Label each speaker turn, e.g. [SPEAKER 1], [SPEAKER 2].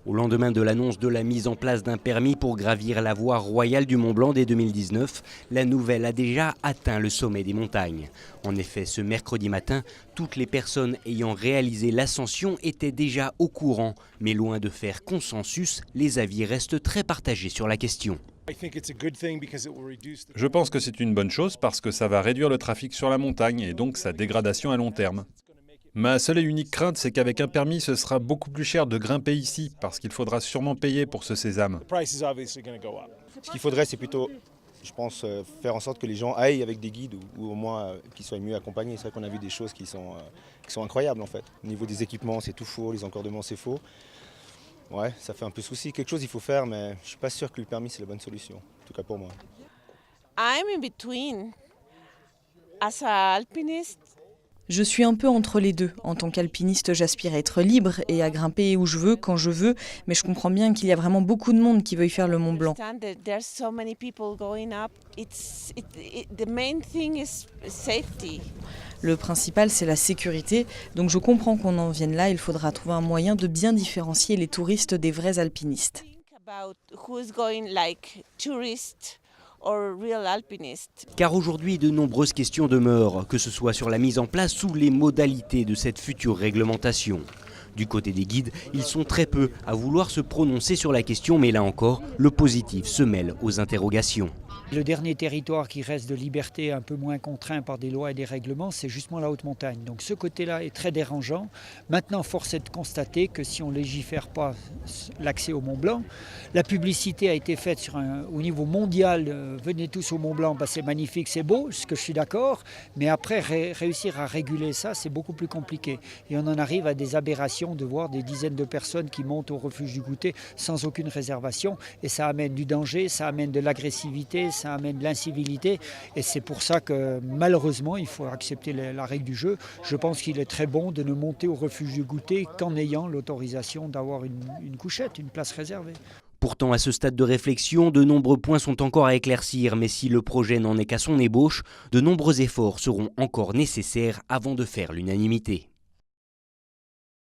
[SPEAKER 1] Au lendemain de l'annonce de la mise en place d'un permis pour gravir la voie royale du Mont Blanc dès 2019, la nouvelle a déjà atteint le sommet des montagnes. En effet, ce mercredi matin, toutes les personnes ayant réalisé l'ascension étaient déjà au courant. Mais loin de faire consensus, les avis restent très partagés sur la question.
[SPEAKER 2] Je pense que c'est une bonne chose parce que ça va réduire le trafic sur la montagne et donc sa dégradation à long terme. Ma seule et unique crainte, c'est qu'avec un permis, ce sera beaucoup plus cher de grimper ici, parce qu'il faudra sûrement payer pour ce sésame.
[SPEAKER 3] Ce qu'il faudrait, c'est plutôt, je pense, faire en sorte que les gens aillent avec des guides ou au moins qu'ils soient mieux accompagnés. C'est vrai qu'on a vu des choses qui sont incroyables en fait. Au niveau des équipements, c'est tout faux, les encordements, c'est faux. Ouais, ça fait un peu souci. Quelque chose, il faut faire, mais je ne suis pas sûr que le permis, c'est la bonne solution, en tout cas pour moi.
[SPEAKER 4] I'm in between. As an alpinist,
[SPEAKER 5] Je suis un peu entre les deux. En tant qu'alpiniste, j'aspire à être libre et à grimper où je veux, quand je veux, mais je comprends bien qu'il y a vraiment beaucoup de monde qui veuille faire le Mont Blanc.
[SPEAKER 4] there's so many people going up. The main thing is safety.
[SPEAKER 5] Le principal, c'est la sécurité, donc je comprends qu'on en vienne là, il faudra trouver un moyen de bien différencier les touristes des vrais alpinistes.
[SPEAKER 4] Think about who's going like tourist or real alpinist.
[SPEAKER 1] Car aujourd'hui, de nombreuses questions demeurent, que ce soit sur la mise en place ou les modalités de cette future réglementation. Du côté des guides, ils sont très peu à vouloir se prononcer sur la question, mais là encore, le positif se mêle aux interrogations.
[SPEAKER 6] Le dernier territoire qui reste de liberté un peu moins contraint par des lois et des règlements, c'est justement la haute montagne. Donc ce côté-là est très dérangeant. Maintenant, force est de constater que si on ne légifère pas l'accès au Mont Blanc, la publicité a été faite au niveau mondial, venez tous au Mont Blanc, c'est magnifique, c'est beau, ce que je suis d'accord, mais après réussir à réguler ça, c'est beaucoup plus compliqué. Et on en arrive à des aberrations de voir des dizaines de personnes qui montent au refuge du Goûter sans aucune réservation, et ça amène du danger, ça amène de l'agressivité, ça amène de l'incivilité, et c'est pour ça que malheureusement il faut accepter la règle du jeu. Je pense qu'il est très bon de ne monter au refuge du Goûter qu'en ayant l'autorisation d'avoir une couchette, une place réservée.
[SPEAKER 1] Pourtant, à ce stade de réflexion, de nombreux points sont encore à éclaircir, mais si le projet n'en est qu'à son ébauche, de nombreux efforts seront encore nécessaires avant de faire l'unanimité.